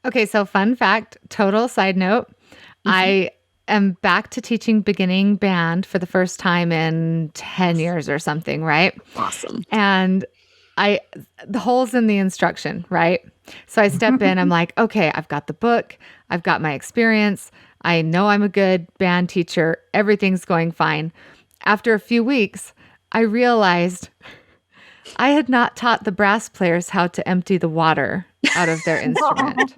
Okay, so fun fact, total side note, Mhm. I am back to teaching beginning band for the first time in 10 years or something, right? Awesome. And I the holes in the instruction, right? So I step in, I'm like, okay, I've got the book, I've got my experience, I know I'm a good band teacher, everything's going fine. After a few weeks, I realized I had not taught the brass players how to empty the water out of their instrument.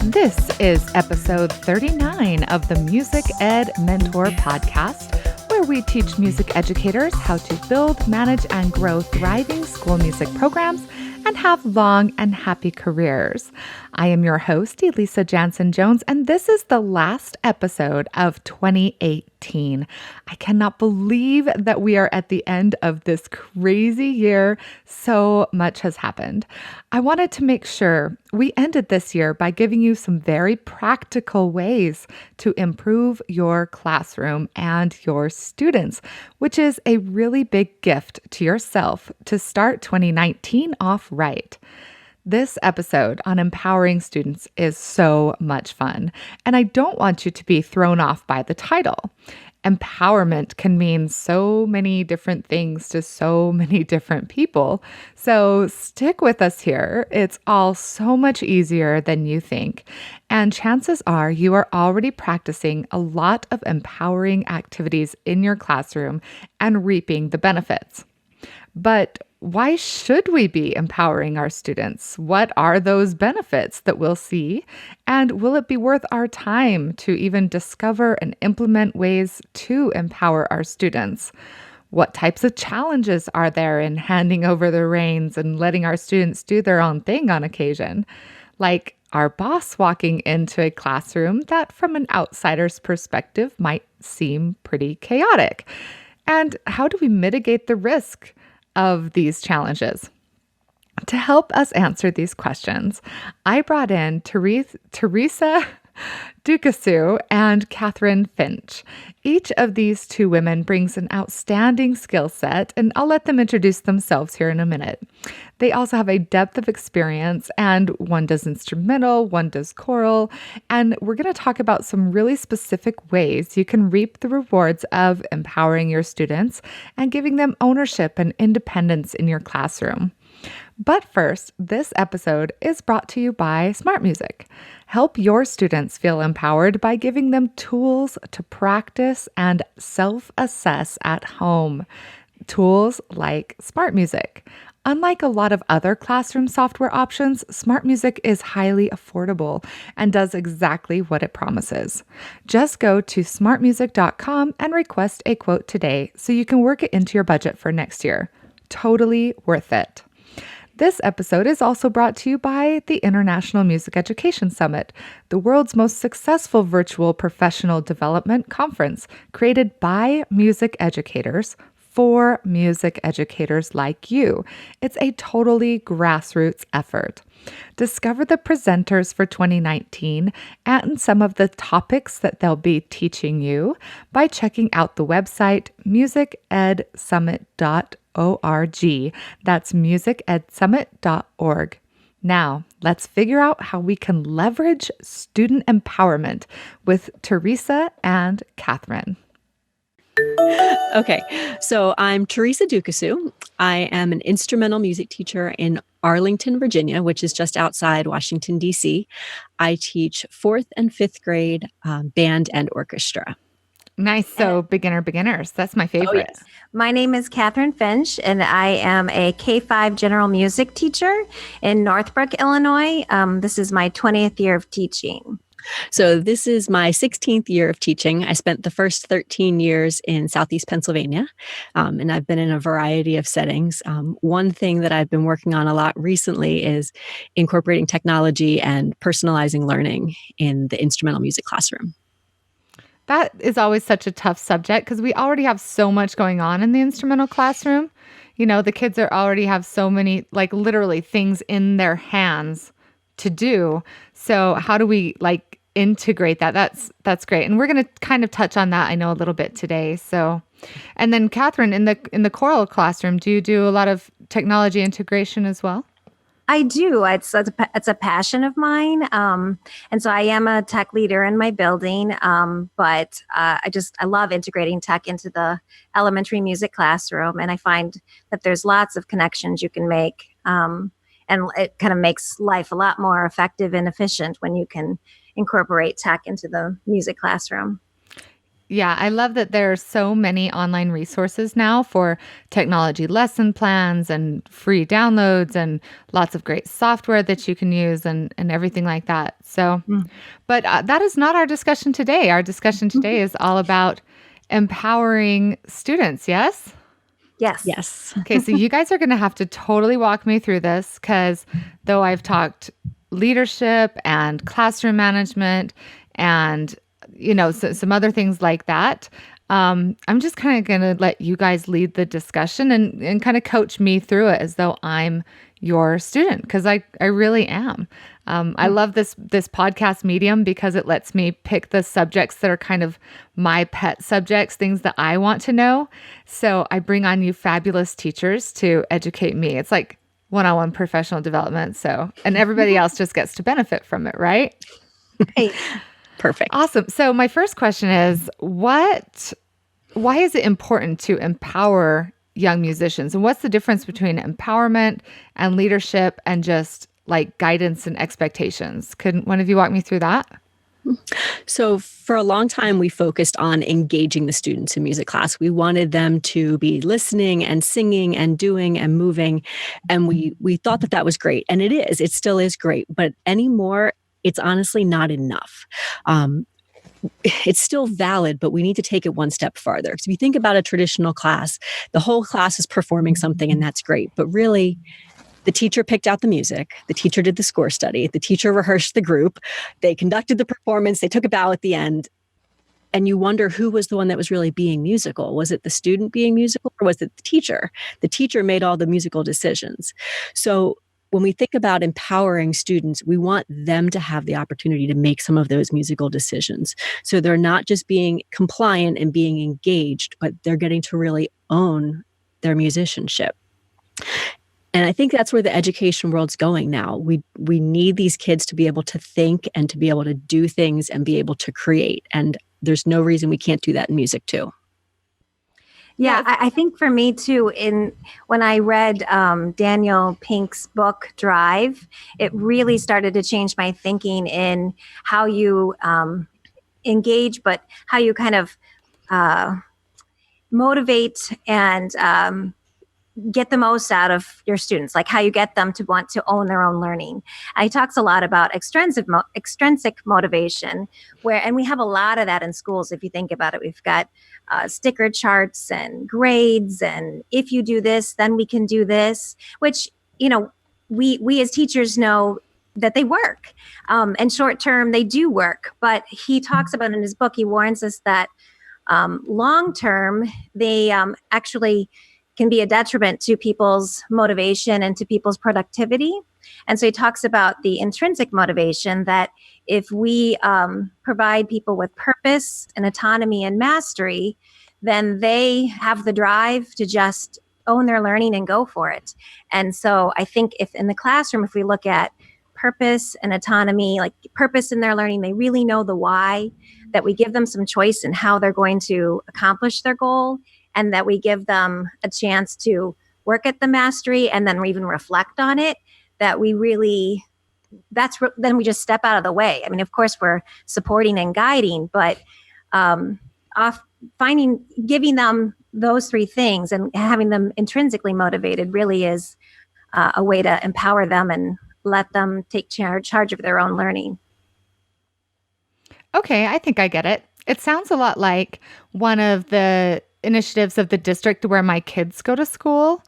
This is episode 39 of the Music Ed Mentor podcast, where we teach music educators how to build, manage, and grow thriving school music programs and have long and happy careers. I am your host, Elisa Jansen Jones, and this is the last episode of 2018. I cannot believe that we are at the end of this crazy year. So much has happened. I wanted to make sure we ended this year by giving you some very practical ways to improve your classroom and your students, which is a really big gift to yourself to start 2019 off right. This episode on empowering students is so much fun, and I don't want you to be thrown off by the title. Empowerment can mean so many different things to so many different people. So stick with us here. It's all so much easier than you think. And chances are you are already practicing a lot of empowering activities in your classroom and reaping the benefits. But why should we be empowering our students? What are those benefits that we'll see? And will it be worth our time to even discover and implement ways to empower our students? What types of challenges are there in handing over the reins and letting our students do their own thing on occasion? Like our boss walking into a classroom that, from an outsider's perspective, might seem pretty chaotic. And how do we mitigate the risk of these challenges? To help us answer these questions, I brought in Teresa Ducasu and Catherine Finch. Each of these two women brings an outstanding skill set, and I'll let them introduce themselves here in a minute. They also have a depth of experience, and one does instrumental, one does choral, and we're going to talk about some really specific ways you can reap the rewards of empowering your students and giving them ownership and independence in your classroom. But first, this episode is brought to you by Smart Music. Help your students feel empowered by giving them tools to practice and self-assess at home. Tools like Smart Music. Unlike a lot of other classroom software options, Smart Music is highly affordable and does exactly what it promises. Just go to smartmusic.com and request a quote today so you can work it into your budget for next year. Totally worth it. This episode is also brought to you by the International Music Education Summit, the world's most successful virtual professional development conference created by music educators for music educators like you. It's a totally grassroots effort. Discover the presenters for 2019 and some of the topics that they'll be teaching you by checking out the website musicedsummit.org. That's musicedsummit.org. Now, let's figure out how we can leverage student empowerment with Teresa and Catherine. Okay, so I'm Teresa Ducasu. I am an instrumental music teacher in Arlington, Virginia, which is just outside Washington, D.C. I teach 4th and 5th grade band and orchestra. Nice. So beginners. That's my favorite. Oh, yes. My name is Catherine Finch, and I am a K-5 general music teacher in Northbrook, Illinois. This is my 20th year of teaching. So this is my 16th year of teaching. I spent the first 13 years in Southeast Pennsylvania, and I've been in a variety of settings. One thing that I've been working on a lot recently is incorporating technology and personalizing learning in the instrumental music classroom. That is always such a tough subject because we already have so much going on in the instrumental classroom. You know, the kids already have so many, like literally things in their hands to do. So how do we integrate that? That's great. And we're going to kind of touch on that, I know, a little bit today. So, and then Catherine, in the choral classroom, do you do a lot of technology integration as well? I do. It's a passion of mine, and so I am a tech leader in my building. But I love integrating tech into the elementary music classroom, and I find that there's lots of connections you can make, and it kind of makes life a lot more effective and efficient when you can incorporate tech into the music classroom. Yeah, I love that there are so many online resources now for technology lesson plans and free downloads and lots of great software that you can use and everything like that. So, Mm. but that is not our discussion today. Our discussion today is all about empowering students, yes? Yes. Yes. Okay, so you guys are going to have to totally walk me through this because though I've talked leadership and classroom management and some other things like that, I'm just kind of going to let you guys lead the discussion and kind of coach me through it as though I'm your student because I really am. I love this podcast medium because it lets me pick the subjects that are kind of my pet subjects, things that I want to know. So I bring on you fabulous teachers to educate me. It's like one-on-one professional development. So, and everybody else just gets to benefit from it, right? Right. Perfect. Awesome. So my first question is, why is it important to empower young musicians? And what's the difference between empowerment and leadership and just like guidance and expectations? Could one of you walk me through that? So for a long time, we focused on engaging the students in music class. We wanted them to be listening and singing and doing and moving. And we thought that that was great. And it is. It still is great. But anymore, it's honestly not enough. It's still valid, but we need to take it one step farther. Because if you think about a traditional class, the whole class is performing something, and that's great. But really, the teacher picked out the music. The teacher did the score study. The teacher rehearsed the group. They conducted the performance. They took a bow at the end. And you wonder who was the one that was really being musical. Was it the student being musical or was it the teacher? The teacher made all the musical decisions. So when we think about empowering students, we want them to have the opportunity to make some of those musical decisions. So they're not just being compliant and being engaged, but they're getting to really own their musicianship. And I think that's where the education world's going now. We need these kids to be able to think and to be able to do things and be able to create. And there's no reason we can't do that in music too. Yeah, I think for me too, when I read Daniel Pink's book Drive, it really started to change my thinking in how you engage, but how you kind of motivate and get the most out of your students, like how you get them to want to own their own learning. And he talks a lot about extrinsic motivation, and we have a lot of that in schools. If you think about it, we've got sticker charts and grades, and if you do this, then we can do this, which, we as teachers know that they work. And short term, they do work. But he talks about in his book, he warns us that long term, they actually can be a detriment to people's motivation and to people's productivity. And so he talks about the intrinsic motivation that if we provide people with purpose and autonomy and mastery, then they have the drive to just own their learning and go for it. And so I think if in the classroom, if we look at purpose and autonomy, like purpose in their learning, they really know the why, that we give them some choice in how they're going to accomplish their goal, and that we give them a chance to work at the mastery and then even reflect on it, that we really, then we just step out of the way. I mean, of course, we're supporting and guiding, but giving them those three things and having them intrinsically motivated really is a way to empower them and let them take charge of their own learning. Okay, I think I get it. It sounds a lot like one of the initiatives of the district where my kids go to school,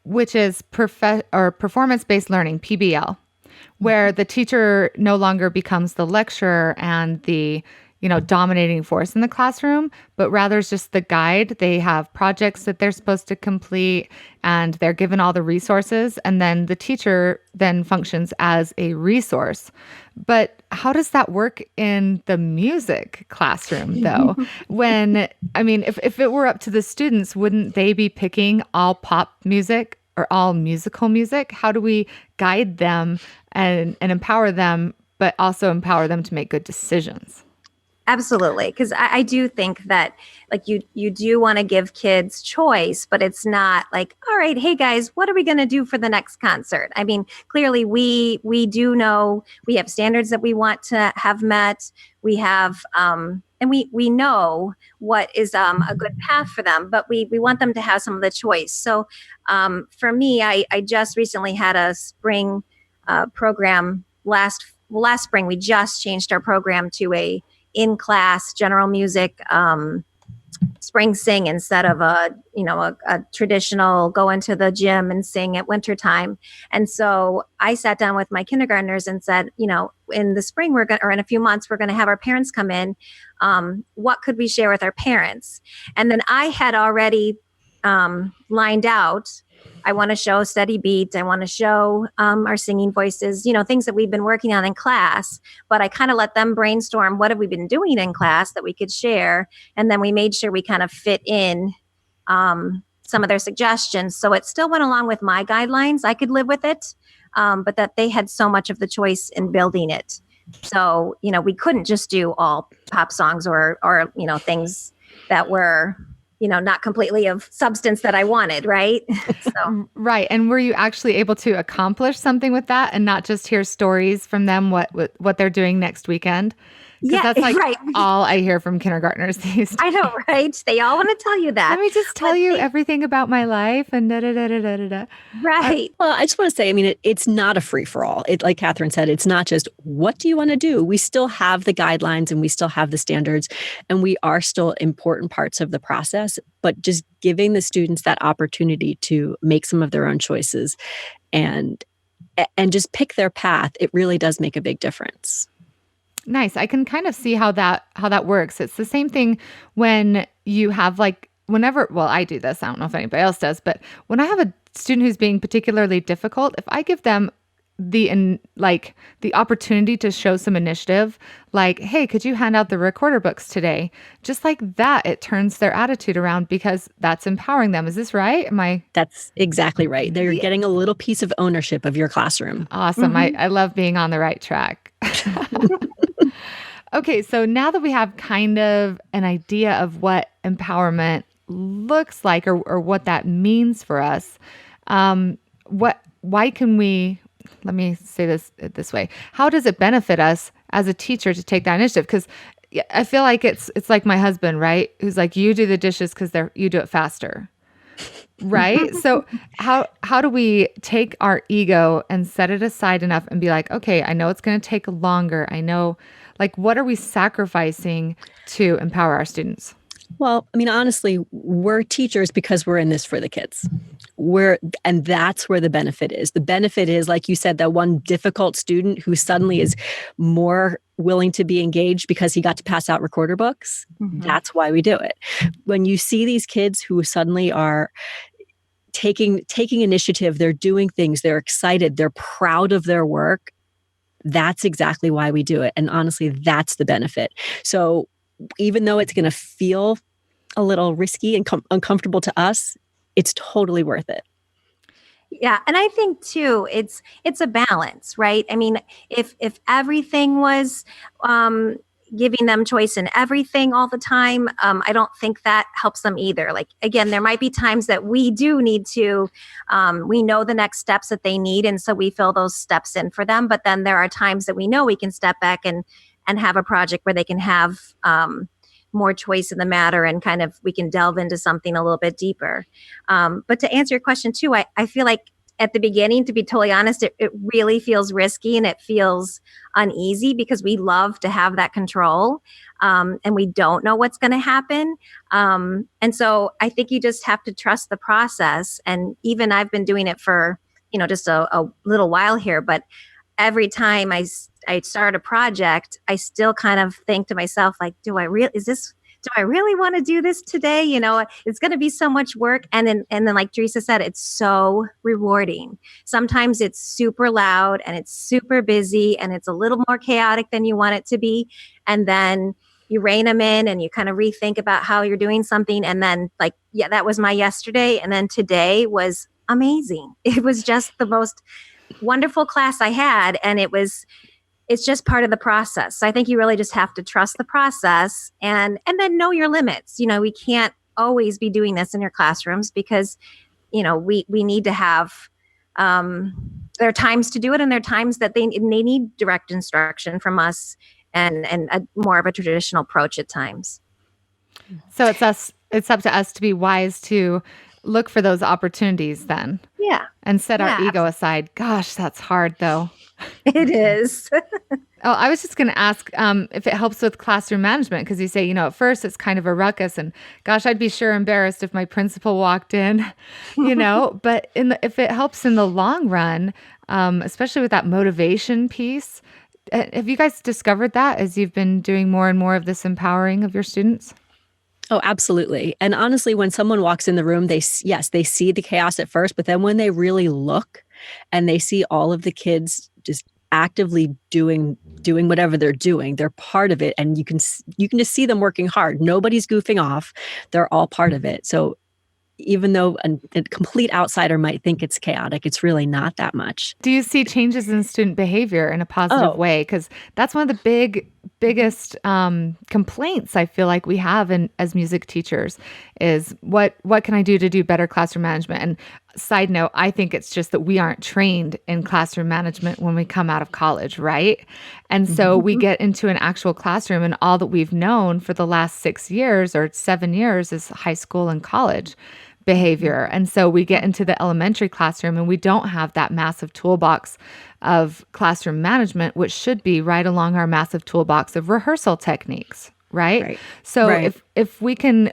which is performance-based learning, PBL, where the teacher no longer becomes the lecturer and the dominating force in the classroom, but rather is just the guide. They have projects that they're supposed to complete and they're given all the resources. And then the teacher then functions as a resource. But how does that work in the music classroom though? If it were up to the students, wouldn't they be picking all pop music are all musical music? How do we guide them and empower them, but also empower them to make good decisions? Absolutely, because I do think that like you do want to give kids choice, but it's not like, all right, hey guys, what are we going to do for the next concert? I mean, clearly we do know we have standards that we want to have met. We have and we know what is a good path for them, but we want them to have some of the choice. So for me, I just recently had a spring program last spring. We just changed our program to a in-class general music spring sing instead of a traditional go into the gym and sing at wintertime. And so I sat down with my kindergartners and said, in the spring or in a few months, we're going to have our parents come in. What could we share with our parents? And then I had already lined out, I want to show steady beat. I want to show our singing voices, things that we've been working on in class. But I kind of let them brainstorm what have we been doing in class that we could share. And then we made sure we kind of fit in some of their suggestions. So it still went along with my guidelines. I could live with it, but that they had so much of the choice in building it. So, we couldn't just do all pop songs or things that were not completely of substance that I wanted, right? So Right. And were you actually able to accomplish something with that and not just hear stories from them what they're doing next weekend? Because that's like right. all I hear from kindergartners these days. I know, right? They all want to tell you that. Let me just tell you everything about my life and da da da da da da. Right. Well, I just want to say, I mean, it's not a free for all. Like Catherine said, it's not just what do you want to do? We still have the guidelines and we still have the standards, and we are still important parts of the process. But just giving the students that opportunity to make some of their own choices and just pick their path, it really does make a big difference. Nice. I can kind of see how that works. It's the same thing when you have I do this. I don't know if anybody else does, but when I have a student who's being particularly difficult, if I give them the opportunity to show some initiative, like, hey, could you hand out the recorder books today? Just like that, it turns their attitude around because that's empowering them. Is this right? That's exactly right. They're getting a little piece of ownership of your classroom. Awesome. Mm-hmm. I love being on the right track. Okay, so now that we have kind of an idea of what empowerment looks like or what that means for us, why can we, let me say this way, how does it benefit us as a teacher to take that initiative? Because I feel like it's like my husband, right? Who's like, you do the dishes because you do it faster. Right? So how do we take our ego and set it aside enough and be like, okay, I know it's going to take longer. I know, what are we sacrificing to empower our students? Well, I mean, honestly, we're teachers because we're in this for the kids. And that's where the benefit is. The benefit is, like you said, that one difficult student who suddenly is more willing to be engaged because he got to pass out recorder books. Mm-hmm. That's why we do it. When you see these kids who suddenly are taking initiative, they're doing things, they're excited, they're proud of their work. That's exactly why we do it. And honestly, that's the benefit. So even though it's going to feel a little risky and uncomfortable to us, it's totally worth it. Yeah. And I think too, it's a balance, right? I mean, if everything was giving them choice in everything all the time, I don't think that helps them either. Like, again, there might be times that we do need to, we know the next steps that they need. And so we fill those steps in for them. But then there are times that we know we can step back and have a project where they can have more choice in the matter and kind of we can delve into something a little bit deeper. But to answer your question too, I feel like at the beginning, to be totally honest, it really feels risky and it feels uneasy because we love to have that control and we don't know what's going to happen. And so I think you just have to trust the process. And even I've been doing it for, just a little while here, but every time I start a project, I still kind of think to myself, like, do I really want to do this today? It's going to be so much work. And then like Teresa said, it's so rewarding. Sometimes it's super loud and it's super busy and it's a little more chaotic than you want it to be. And then you rein them in and you kind of rethink about how you're doing something. And then that was my yesterday. And then today was amazing. It was just the most wonderful class I had. And it's just part of the process. So I think you really just have to trust the process and then know your limits. We can't always be doing this in your classrooms because, we need to have, there are times to do it and there are times that they need direct instruction from us and a more of a traditional approach at times. So it's up to us to be wise to look for those opportunities then. Yeah. And set our ego Absolutely. aside. Gosh, that's hard though. It is. Oh, I was just going to ask if it helps with classroom management because you say, at first it's kind of a ruckus, and gosh, I'd be sure embarrassed if my principal walked in, But if it helps in the long run, especially with that motivation piece, have you guys discovered that as you've been doing more and more of this empowering of your students? Oh, absolutely. And honestly, when someone walks in the room, they see the chaos at first, but then when they really look and they see all of the kids just actively doing whatever they're doing, they're part of it, and you can just see them working hard. Nobody's goofing off. They're all part of it. So even though a complete outsider might think it's chaotic, it's really not that much. Do you see changes in student behavior in a positive way? Because that's one of the biggest complaints I feel like we have as music teachers is what can I do to do better classroom management? And side note, I think it's just that we aren't trained in classroom management when we come out of college, right? And so we get into an actual classroom and all that we've known for the last 6 years or 7 years is high school and college behavior. And so we get into the elementary classroom and we don't have that massive toolbox of classroom management, which should be right along our massive toolbox of rehearsal techniques, right? So if we can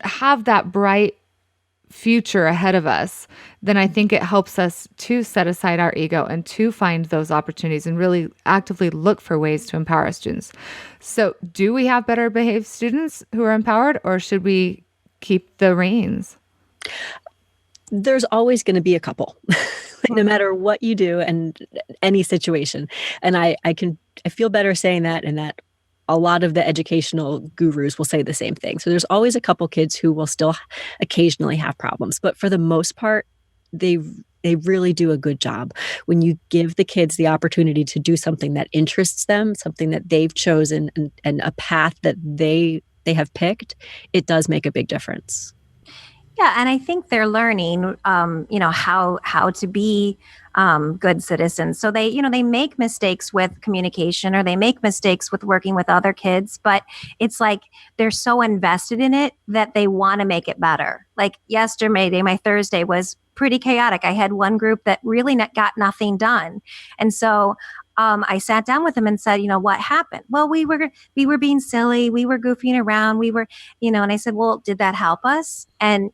have that bright future ahead of us, then I think it helps us to set aside our ego and to find those opportunities and really actively look for ways to empower our students. So do we have better behaved students who are empowered, or should we keep the reins? There's always going to be a couple, no matter what you do and any situation. And I feel better saying that, and that a lot of the educational gurus will say the same thing. So there's always a couple kids who will still occasionally have problems, but for the most part, they really do a good job. When you give the kids the opportunity to do something that interests them, something that they've chosen, and a path that they have picked, it does make a big difference. Yeah, and I think they're learning, how to be good citizens. So they make mistakes with communication or they make mistakes with working with other kids, but it's like they're so invested in it that they want to make it better. Like yesterday, my Thursday was pretty chaotic. I had one group that really got nothing done, and so I sat down with them and said, what happened? Well, we were being silly. We were goofing around. We were, and I said, well, did that help us? And,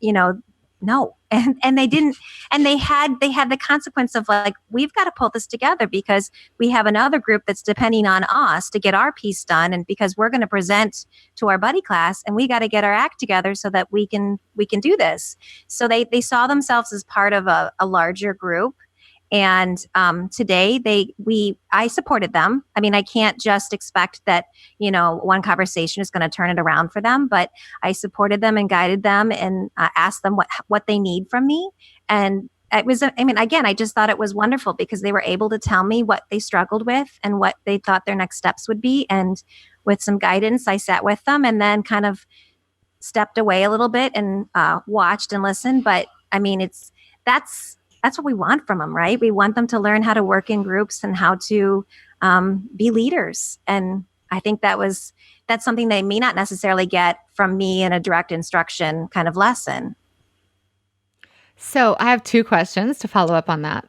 no. And they didn't. And they had the consequence of like, we've got to pull this together because we have another group that's depending on us to get our piece done. And because we're going to present to our buddy class and we got to get our act together so that we can do this. So they saw themselves as part of a larger group. And today I supported them. I mean, I can't just expect that, one conversation is going to turn it around for them, but I supported them and guided them and asked them what they need from me. And it was, again, I just thought it was wonderful because they were able to tell me what they struggled with and what they thought their next steps would be. And with some guidance, I sat with them and then kind of stepped away a little bit and watched and listened. But that's what we want from them, right? We want them to learn how to work in groups and how to be leaders. And I think that's something they may not necessarily get from me in a direct instruction kind of lesson. So I have 2 questions to follow up on that.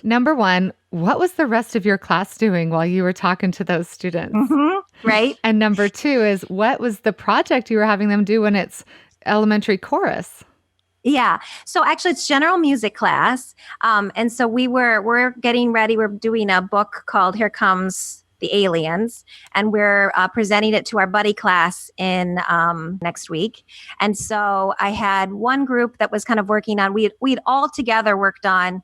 Number 1, what was the rest of your class doing while you were talking to those students? Mm-hmm, right. And number 2 is, what was the project you were having them do when it's elementary chorus? Yeah. So actually it's general music class. And so we're getting ready. We're doing a book called Here Comes the Aliens, and we're presenting it to our buddy class in next week. And so I had one group that was kind of working on, we'd all together worked on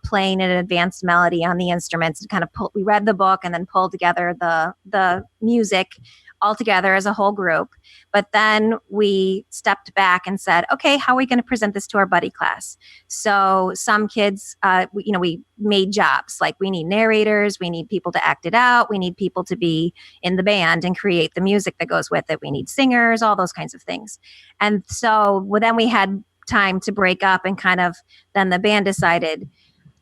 playing an advanced melody on the instruments and kind of we read the book and then pulled together the music all together as a whole group. But then we stepped back and said, okay, how are we going to present this to our buddy class? So some kids, we made jobs, like we need narrators, we need people to act it out, we need people to be in the band and create the music that goes with it, we need singers, all those kinds of things. And so then we had time to break up, and kind of then the band decided,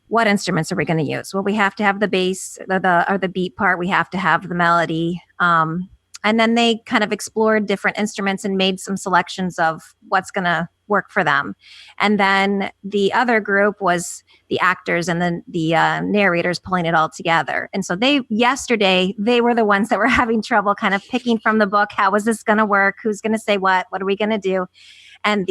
what instruments are we going to use? Well, we have to have the bass or the beat part. We have to have the melody. And then they kind of explored different instruments and made some selections of what's going to work for them. And then the other group was the actors and then the narrators pulling it all together. And so yesterday, they were the ones that were having trouble kind of picking from the book. How is this going to work? Who's going to say what? What are we going to do? And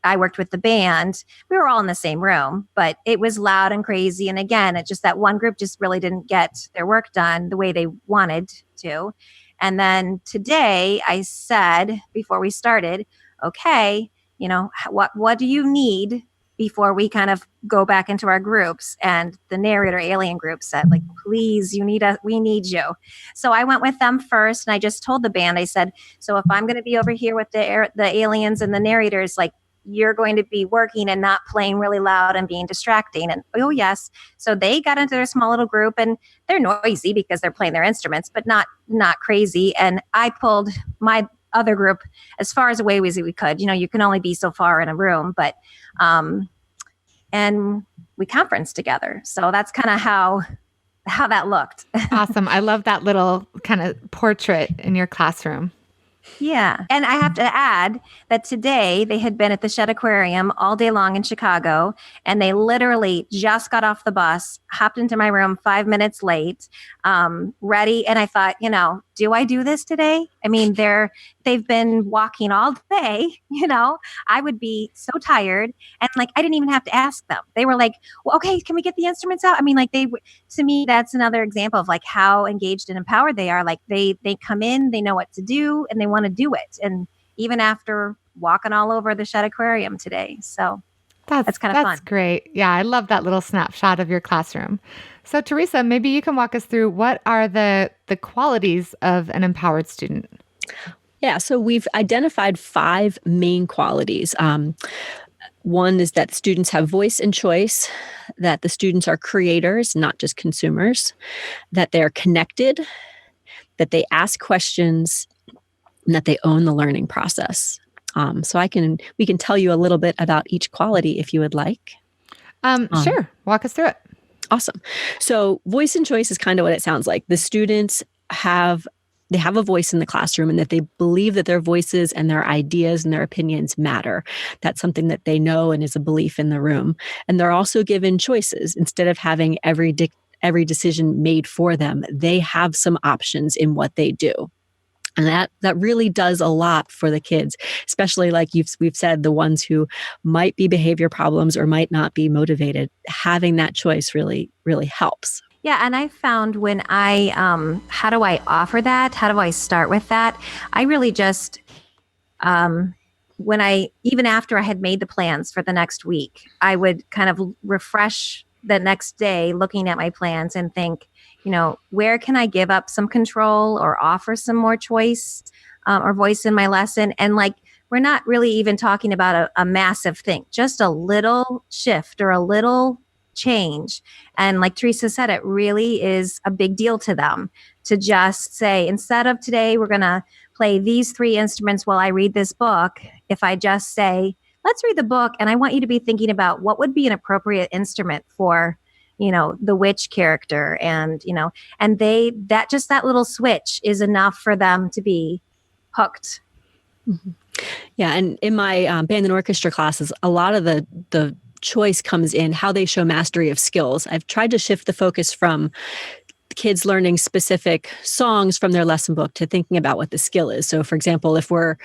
I worked with the band. We were all in the same room, but it was loud and crazy. And again, it just that one group just really didn't get their work done the way they wanted to. And then today I said, before we started, okay, what do you need before we kind of go back into our groups? And the narrator alien group said, like, please, we need you. So I went with them first, and I just told the band, I said, so if I'm going to be over here with the aliens and the narrators, like, you're going to be working and not playing really loud and being distracting. And oh yes. So they got into their small little group, and they're noisy because they're playing their instruments, but not crazy. And I pulled my other group as far as away as we could. You can only be so far in a room, but and we conferenced together. So that's kind of how that looked. Awesome. I love that little kind of portrait in your classroom. Yeah. And I have to add that today they had been at the Shed Aquarium all day long in Chicago, and they literally just got off the bus, hopped into my room 5 minutes late, ready. And I thought, do I do this today? I mean, they've been walking all day, I would be so tired. And like, I didn't even have to ask them. They were like, well, okay, can we get the instruments out? I mean, like to me, that's another example of like how engaged and empowered they are. Like they come in, they know what to do, and they want to do it. And even after walking all over the Shed Aquarium today. So that's kind of fun. That's great. Yeah, I love that little snapshot of your classroom. So Teresa, maybe you can walk us through what are the qualities of an empowered student? Yeah, so we've identified 5 main qualities. One is that students have voice and choice, that the students are creators, not just consumers, that they're connected, that they ask questions, and that they own the learning process. So we can tell you a little bit about each quality if you would like. Sure. Walk us through it. Awesome. So voice and choice is kind of what it sounds like. The students have a voice in the classroom, and that they believe that their voices and their ideas and their opinions matter. That's something that they know and is a belief in the room. And they're also given choices. Instead of having every decision made for them, they have some options in what they do. And that really does a lot for the kids, especially like we've said, the ones who might be behavior problems or might not be motivated. Having that choice really, really helps. Yeah. And I found when how do I offer that? How do I start with that? I really just, even after I had made the plans for the next week, I would kind of refresh the next day looking at my plans and think, where can I give up some control or offer some more choice or voice in my lesson? And like, we're not really even talking about a massive thing, just a little shift or a little change. And like Teresa said, it really is a big deal to them to just say, instead of today, we're going to play these 3 instruments while I read this book. If I just say, let's read the book, and I want you to be thinking about what would be an appropriate instrument for the witch character, and and that little switch is enough for them to be hooked. Mm-hmm. Yeah, and in my band and orchestra classes, a lot of the choice comes in how they show mastery of skills. I've tried to shift the focus from kids learning specific songs from their lesson book to thinking about what the skill is. So for example, if we're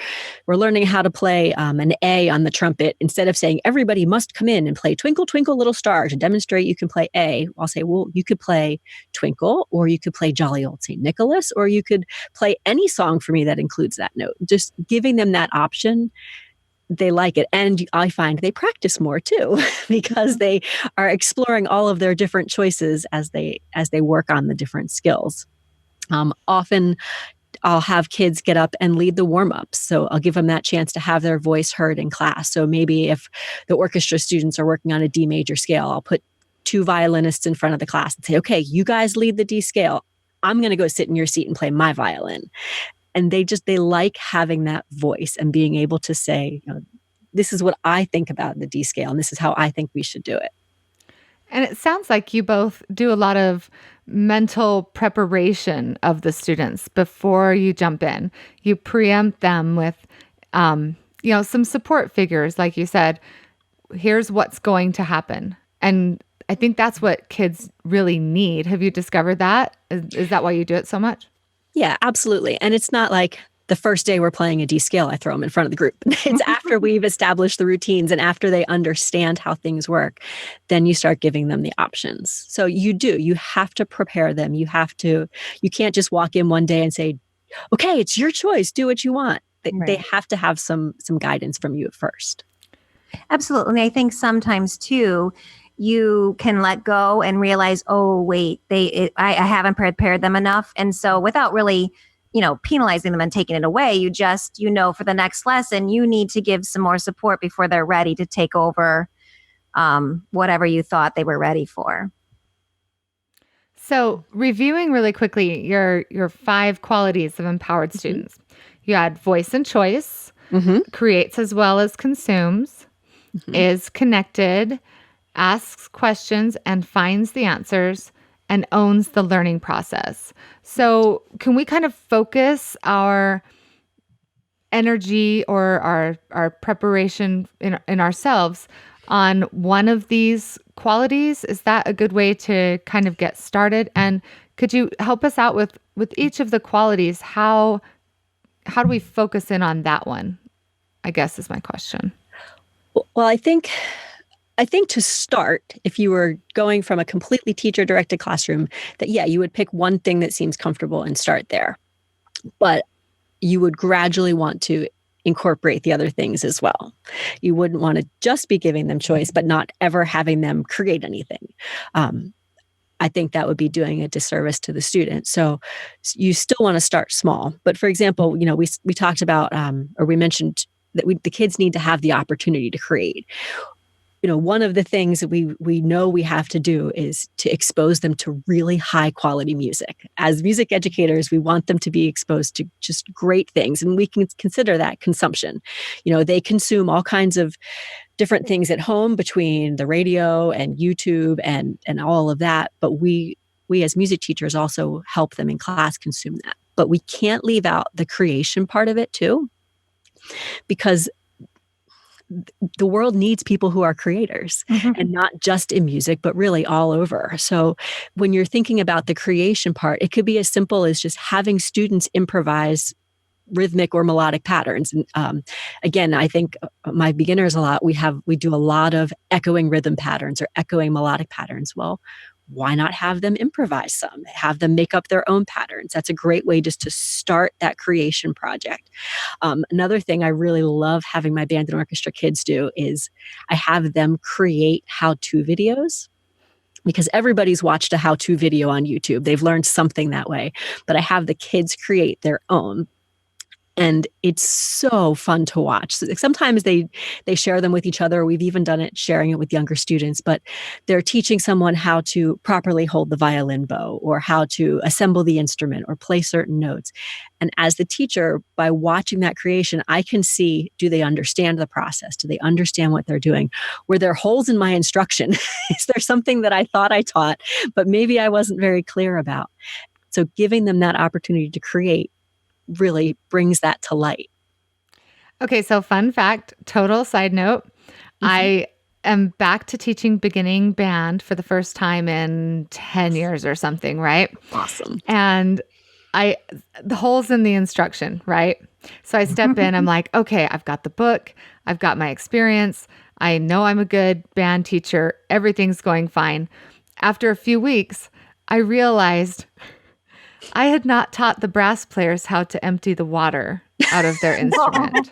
learning how to play an A on the trumpet, instead of saying everybody must come in and play Twinkle, Twinkle, Little Star to demonstrate you can play A, I'll say, well, you could play Twinkle, or you could play Jolly Old St. Nicholas, or you could play any song for me that includes that note. Just giving them that option, they like it. And I find they practice more too, because they are exploring all of their different choices as they work on the different skills. Often I'll have kids get up and lead the warm-ups. So I'll give them that chance to have their voice heard in class. So maybe if the orchestra students are working on a D major scale, I'll put two violinists in front of the class and say, okay, you guys lead the D scale. I'm going to go sit in your seat and play my violin. And they like having that voice and being able to say, this is what I think about the D scale, and this is how I think we should do it. And it sounds like you both do a lot of mental preparation of the students before you jump in. You preempt them with, some support figures, like you said. Here's what's going to happen, and I think that's what kids really need. Have you discovered that? Is that why you do it so much? Yeah, absolutely. And it's not like the first day we're playing a D scale, I throw them in front of the group. It's after we've established the routines and after they understand how things work, then you start giving them the options. So you have to prepare them. You can't just walk in one day and say, okay, it's your choice. Do what you want. They have to have some guidance from you at first. Absolutely. And I think sometimes too, you can let go and realize, oh, wait, I haven't prepared them enough. And so without really, penalizing them and taking it away, you just, for the next lesson, you need to give some more support before they're ready to take over whatever you thought they were ready for. So reviewing really quickly your 5 qualities of empowered students. You had voice and choice, creates as well as consumes, is connected, asks questions and finds the answers, and owns the learning process. So can we kind of focus our energy or our preparation in ourselves on one of these qualities? Is that a good way to kind of get started? And could you help us out with each of the qualities? How do we focus in on that one, I guess is my question. Well, I think to start, if you were going from a completely teacher-directed classroom, that, you would pick one thing that seems comfortable and start there. But you would gradually want to incorporate the other things as well. You wouldn't want to just be giving them choice, but not ever having them create anything. I think that would be doing a disservice to the student. So you still want to start small. But for example, we talked about, or we mentioned that the kids need to have the opportunity to create. One of the things that we know we have to do is to expose them to really high quality music. As music educators, we want them to be exposed to just great things, and we can consider that consumption. They consume all kinds of different things at home between the radio and YouTube and all of that. But we as music teachers also help them in class consume that. But we can't leave out the creation part of it too, because the world needs people who are creators, and not just in music, but really all over. So when you're thinking about the creation part, it could be as simple as just having students improvise rhythmic or melodic patterns. And again, I think my beginners we do a lot of echoing rhythm patterns or echoing melodic patterns. Well, why not have them improvise some, have them make up their own patterns? That's a great way just to start that creation project. Another thing I really love having my band and orchestra kids do is I have them create how-to videos, because everybody's watched a how-to video on YouTube. They've learned something that way, but I have the kids create their own. And it's so fun to watch. Sometimes they share them with each other. We've even done it sharing it with younger students, but they're teaching someone how to properly hold the violin bow or how to assemble the instrument or play certain notes. And as the teacher, by watching that creation, I can see, do they understand the process? Do they understand what they're doing? Were there holes in my instruction? Is there something that I thought I taught, but maybe I wasn't very clear about? So giving them that opportunity to create really brings that to light. Okay, so fun fact, total side note, I am back to teaching beginning band for the first time in 10 years or something, right? Awesome. And the holes in the instruction, right? So I step in, I'm like, okay, I've got the book, I've got my experience, I know I'm a good band teacher, everything's going fine. After a few weeks, I realized I had not taught the brass players how to empty the water out of their instrument.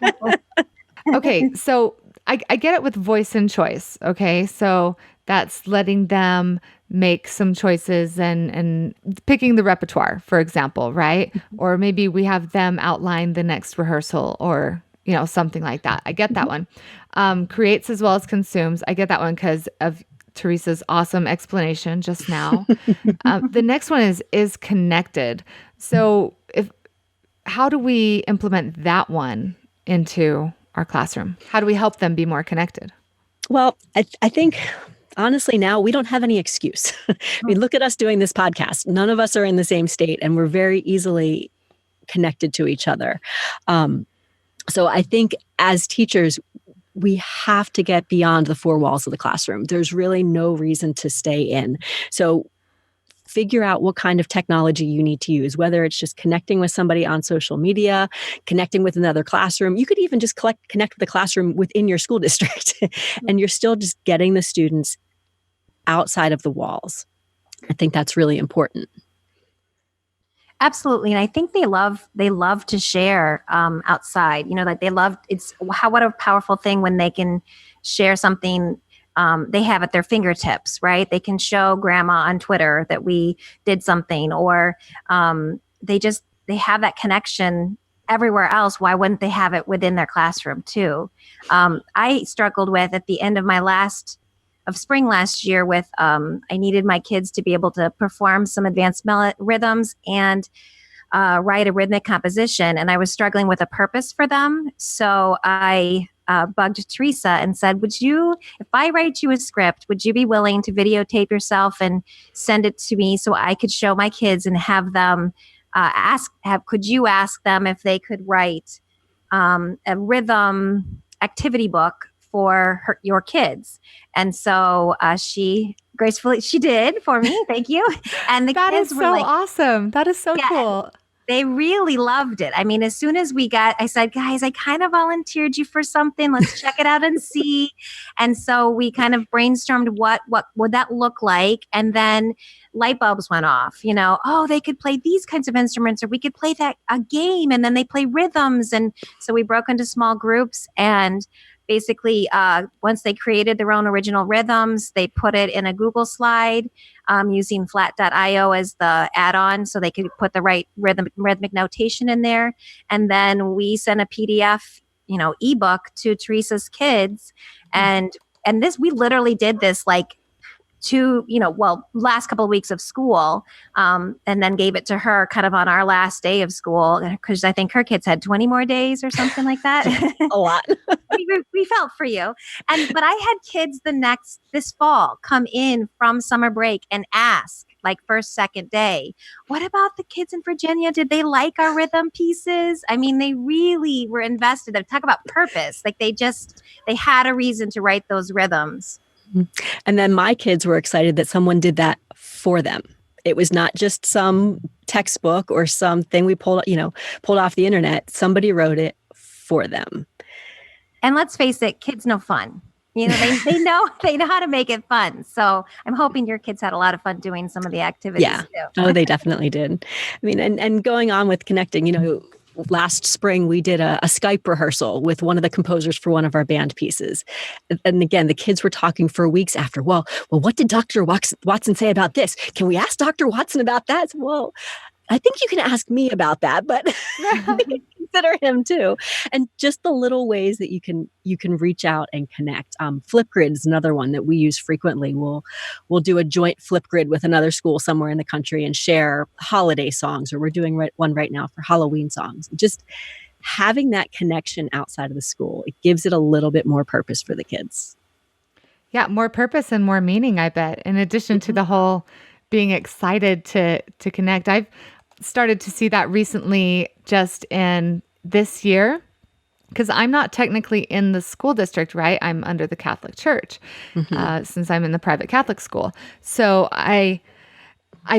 Okay, so I get it with voice and choice. Okay, so that's letting them make some choices and picking the repertoire, for example, right? Or maybe we have them outline the next rehearsal or, something like that. I get that one. Creates as well as consumes. I get that one because of Teresa's awesome explanation just now. The next one is connected. So how do we implement that one into our classroom? How do we help them be more connected? Well, I think honestly now we don't have any excuse. I mean, look at us doing this podcast. None of us are in the same state and we're very easily connected to each other. So I think as teachers, we have to get beyond the four walls of the classroom. There's really no reason to stay in. So figure out what kind of technology you need to use, whether it's just connecting with somebody on social media, connecting with another classroom. You could even just connect with the classroom within your school district, and you're still just getting the students outside of the walls. I think that's really important. Absolutely. And I think they love to share outside, like what a powerful thing when they can share something they have at their fingertips, right? They can show grandma on Twitter that we did something, or they have that connection everywhere else. Why wouldn't they have it within their classroom too? I struggled with at the end of spring last year with I needed my kids to be able to perform some advanced rhythms and write a rhythmic composition. And I was struggling with a purpose for them. So I bugged Teresa and said, if I write you a script, would you be willing to videotape yourself and send it to me so I could show my kids and have them could you ask them if they could write a rhythm activity book for your kids? And so she did for me. Thank you. And the That kids is were so like, awesome. That is so cool. they really loved it. I mean, as soon as I said, guys, I kind of volunteered you for something. Let's check it out and see. And so we kind of brainstormed what would that look like? And then light bulbs went off, they could play these kinds of instruments, or we could play a game, and then they play rhythms. And so we broke into small groups, and basically, once they created their own original rhythms, they put it in a Google slide using flat.io as the add-on so they could put the right rhythmic notation in there. And then we sent a PDF, ebook to Teresa's kids. And we literally did this like last couple of weeks of school, and then gave it to her kind of on our last day of school, because I think her kids had 20 more days or something like that. A lot. we felt for you. But I had kids this fall come in from summer break and ask, like first, second day, what about the kids in Virginia? Did they like our rhythm pieces? I mean, they really were invested. They talk about purpose. Like they had a reason to write those rhythms. And then my kids were excited that someone did that for them. It was not just some textbook or something we pulled off the internet. Somebody wrote it for them. And let's face it, kids know fun. They know how to make it fun. So I'm hoping your kids had a lot of fun doing some of the activities too. Oh, they definitely did. I mean, and going on with connecting, last spring we did a Skype rehearsal with one of the composers for one of our band pieces. And again, the kids were talking for weeks after, well, what did Dr. Watson say about this? Can we ask Dr. Watson about that? Well, I think you can ask me about that, but consider him too. And just the little ways that you can reach out and connect. Flipgrid is another one that we use frequently. We'll do a joint Flipgrid with another school somewhere in the country and share holiday songs, or we're doing one right now for Halloween songs. Just having that connection outside of the school, it gives it a little bit more purpose for the kids. Yeah, more purpose and more meaning, I bet, in addition to the whole being excited to connect. I've started to see that recently just in this year, because I'm not technically in the school district, right? I'm under the Catholic Church, since I'm in the private Catholic school. So I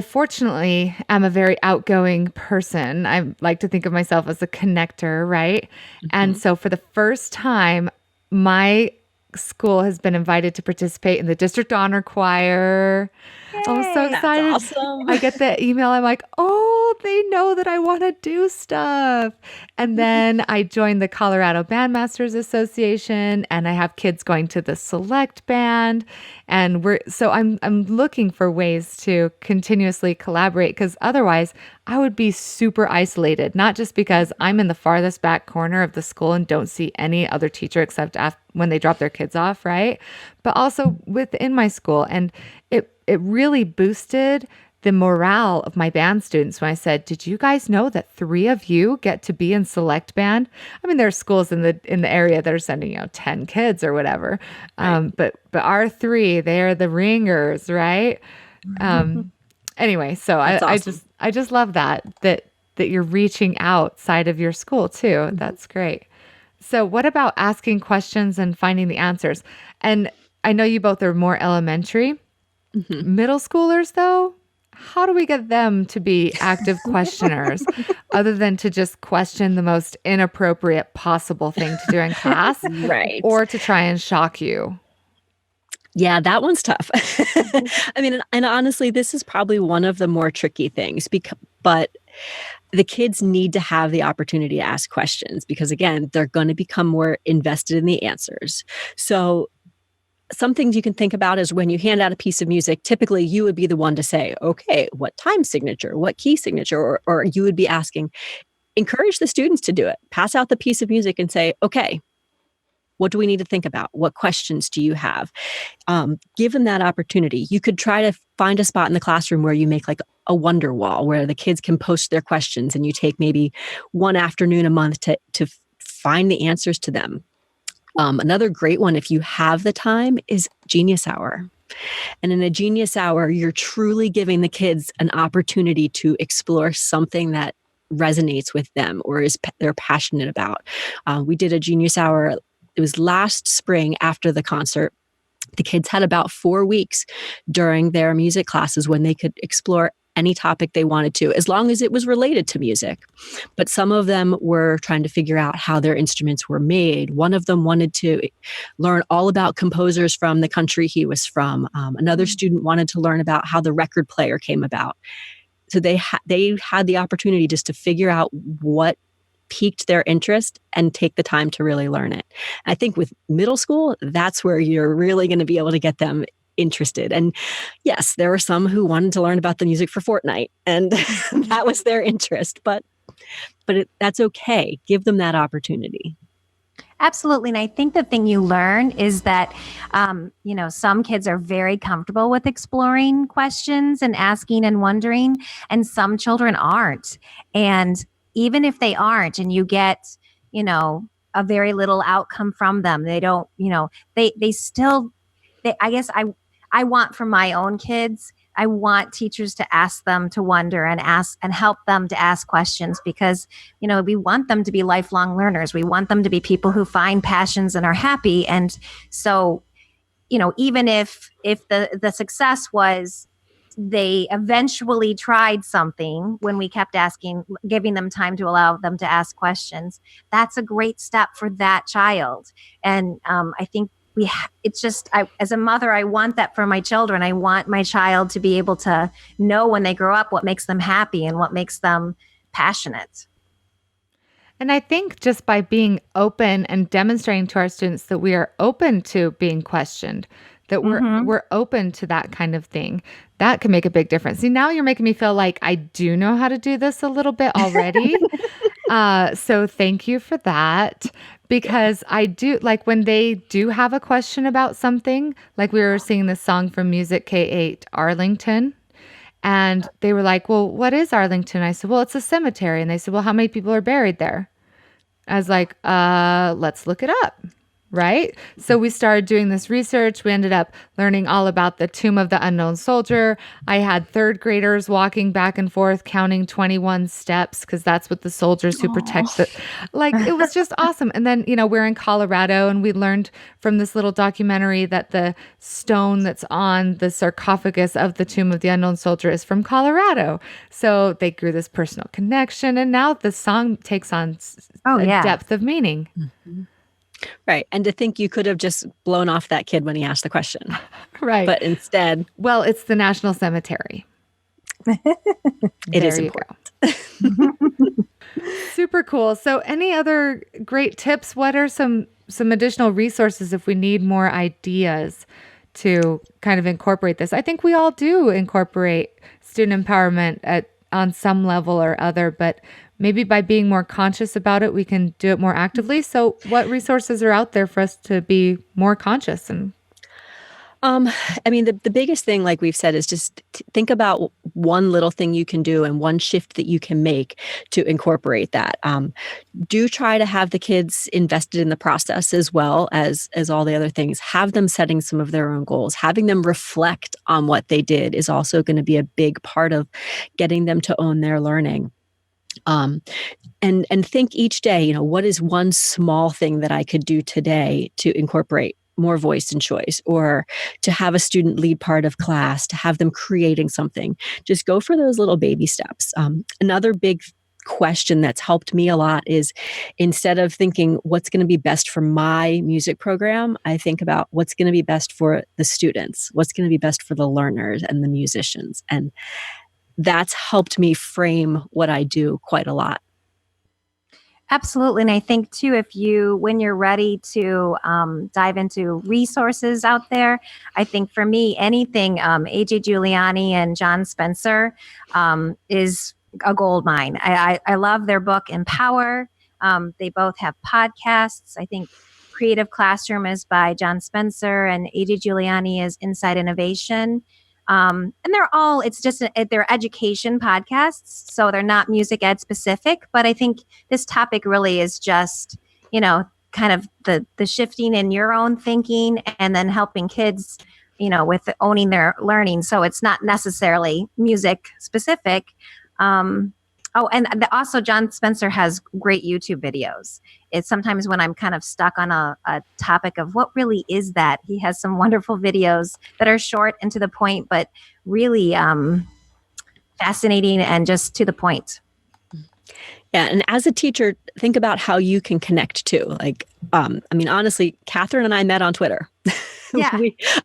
fortunately am a very outgoing person. I like to think of myself as a connector, right? And so for the first time, my school has been invited to participate in the district honor choir. Yay, I'm so excited. That's awesome. I get the email. I'm like, oh, they know that I want to do stuff. And then I joined the Colorado Bandmasters Association, and I have kids going to the select band. And I'm looking for ways to continuously collaborate, because otherwise I would be super isolated, not just because I'm in the farthest back corner of the school and don't see any other teacher except when they drop their kids off, right? But also within my school. And it really boosted the morale of my band students when I said, "Did you guys know that 3 of you get to be in select band?" I mean, there are schools in the area that are sending 10 kids or whatever, Right. but our 3, they are the ringers, right? Anyway, so That's awesome. I just love that you're reaching outside of your school too. That's great. So, what about asking questions and finding the answers? And I know you both are more elementary. Mhm. Middle schoolers, though, how do we get them to be active questioners other than to just question the most inappropriate possible thing to do in class Right. or to try and shock you? Yeah, that one's tough. I mean, and honestly, this is probably one of the more tricky things, but the kids need to have the opportunity to ask questions because, again, they're going to become more invested in the answers. So some things you can think about is when you hand out a piece of music, typically you would be the one to say, okay, what time signature, what key signature, or you would be asking, encourage the students to do it. Pass out the piece of music and say, okay, what do we need to think about? What questions do you have? Give them that opportunity. You could try to find a spot in the classroom where you make like a wonder wall where the kids can post their questions and you take maybe one afternoon a month to find the answers to them. Another great one, if you have the time, is Genius Hour. And in a Genius Hour, you're truly giving the kids an opportunity to explore something that resonates with them or they're passionate about. We did a Genius Hour. It was last spring after the concert. The kids had about 4 weeks during their music classes when they could explore any topic they wanted to, as long as it was related to music. But some of them were trying to figure out how their instruments were made. One of them wanted to learn all about composers from the country he was from. Another student wanted to learn about how the record player came about. So they had the opportunity just to figure out what piqued their interest and take the time to really learn it. I think with middle school, that's where you're really going to be able to get them interested. And yes, there were some who wanted to learn about the music for Fortnite, and that was their interest. But that's okay. Give them that opportunity. Absolutely. And I think the thing you learn is that, some kids are very comfortable with exploring questions and asking and wondering, and some children aren't. And even if they aren't, and you get, a very little outcome from them, they don't, they still, I guess I want for my own kids, I want teachers to ask them to wonder and ask and help them to ask questions because, we want them to be lifelong learners. We want them to be people who find passions and are happy. And so, even if the success was they eventually tried something when we kept asking, giving them time to allow them to ask questions, that's a great step for that child. And I think it's just, as a mother, I want that for my children. I want my child to be able to know when they grow up what makes them happy and what makes them passionate. And I think just by being open and demonstrating to our students that we are open to being questioned, that we're open to that kind of thing, that can make a big difference. See, now you're making me feel like I do know how to do this a little bit already. So thank you for that. Because I do, like when they do have a question about something, like we were singing this song from Music K8, Arlington. And they were like, well, what is Arlington? I said, well, it's a cemetery. And they said, well, how many people are buried there? I was like, let's look it up. Right? So we started doing this research. We ended up learning all about the Tomb of the Unknown Soldier. I had third graders walking back and forth, counting 21 steps, because that's what the soldiers who protect the, like, it was just awesome. And then, we're in Colorado and we learned from this little documentary that the stone that's on the sarcophagus of the Tomb of the Unknown Soldier is from Colorado. So they grew this personal connection. And now the song takes on a depth of meaning. Mm-hmm. Right. And to think you could have just blown off that kid when he asked the question. Right. But instead. Well, it's the National Cemetery. It is important. Super cool. So any other great tips? What are some additional resources if we need more ideas to kind of incorporate this? I think we all do incorporate student empowerment on some level or other, but maybe by being more conscious about it, we can do it more actively. So what resources are out there for us to be more conscious and Um, I mean, the biggest thing, like we've said, is just think about one little thing you can do and one shift that you can make to incorporate that. Do try to have the kids invested in the process as well as all the other things. Have them setting some of their own goals. Having them reflect on what they did is also going to be a big part of getting them to own their learning. Um, and think each day, what is one small thing that I could do today to incorporate more voice and choice, or to have a student lead part of class, to have them creating something. Just go for those little baby steps. Another big question that's helped me a lot is, instead of thinking what's going to be best for my music program, I think about what's going to be best for the students, what's going to be best for the learners and the musicians. And that's helped me frame what I do quite a lot. Absolutely. And I think too, when you're ready to dive into resources out there, I think for me, anything AJ Giuliani and John Spencer is a gold mine. I love their book, Empower. They both have podcasts. I think Creative Classroom is by John Spencer and AJ Giuliani is Inside Innovation. And it's just they're education podcasts. So they're not music ed specific, but I think this topic really is just, kind of the shifting in your own thinking and then helping kids, with owning their learning. So it's not necessarily music specific. Also John Spencer has great YouTube videos. It's sometimes when I'm kind of stuck on a topic of what really is that, he has some wonderful videos that are short and to the point, but really fascinating and just to the point. Yeah, and as a teacher, think about how you can connect too. Honestly, Catherine and I met on Twitter. Yeah.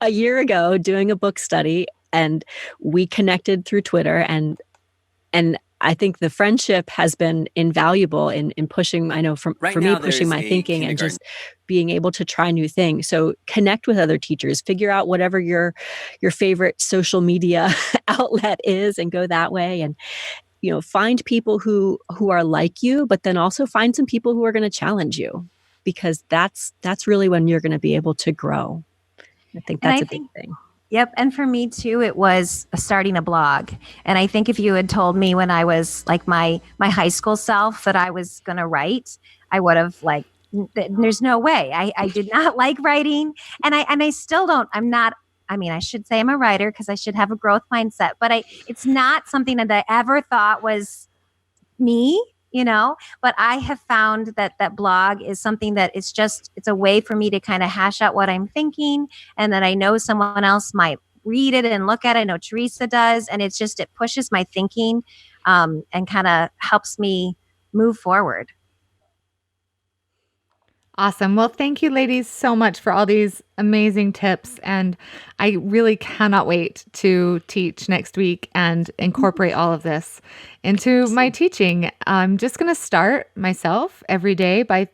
A year ago doing a book study, and we connected through Twitter, and I think the friendship has been invaluable in pushing, I know for me, pushing my thinking and just being able to try new things. So connect with other teachers, figure out whatever your favorite social media outlet is and go that way. And, find people who are like you, but then also find some people who are going to challenge you, because that's really when you're going to be able to grow. I think that's a big thing. Yep. And for me too, it was starting a blog. And I think if you had told me when I was like my high school self that I was going to write, I would have there's no way. I did not like writing. And I still don't, I should say I'm a writer because I should have a growth mindset, but it's not something that I ever thought was me, but I have found that blog is something that it's a way for me to kind of hash out what I'm thinking, and that I know someone else might read it and look at it. I know Teresa does. And it pushes my thinking and kind of helps me move forward. Awesome. Well, thank you, ladies, so much for all these amazing tips. And I really cannot wait to teach next week and incorporate all of this into my teaching. I'm just going to start myself every day by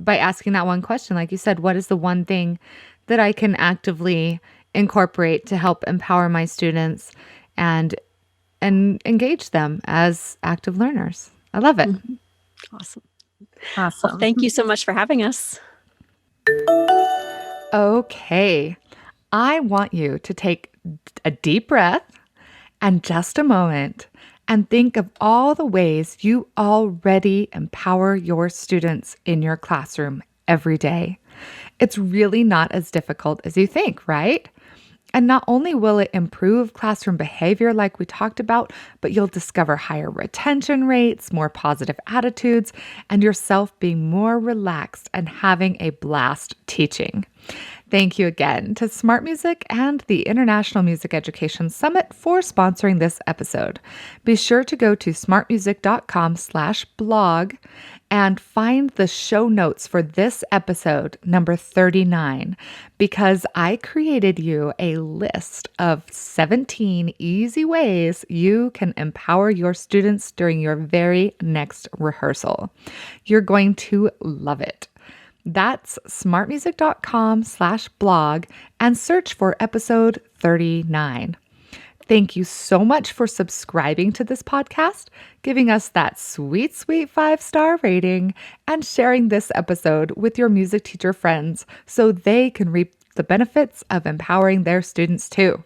asking that one question. Like you said, what is the one thing that I can actively incorporate to help empower my students and engage them as active learners? I love it. Mm-hmm. Awesome. Well, thank you so much for having us. Okay. I want you to take a deep breath and just a moment and think of all the ways you already empower your students in your classroom every day. It's really not as difficult as you think, right? And not only will it improve classroom behavior like we talked about, but you'll discover higher retention rates, more positive attitudes, and yourself being more relaxed and having a blast teaching. Thank you again to Smart Music and the International Music Education Summit for sponsoring this episode. Be sure to go to smartmusic.com/blog and find the show notes for this episode, number 39, because I created you a list of 17 easy ways you can empower your students during your very next rehearsal. You're going to love it. That's smartmusic.com/blog and search for episode 39. Thank you so much for subscribing to this podcast, giving us that sweet, sweet 5-star rating, and sharing this episode with your music teacher friends so they can reap the benefits of empowering their students too.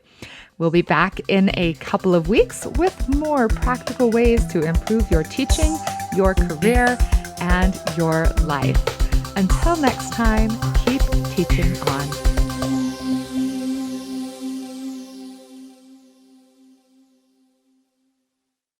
We'll be back in a couple of weeks with more practical ways to improve your teaching, your career, and your life. Until next time, keep teaching on.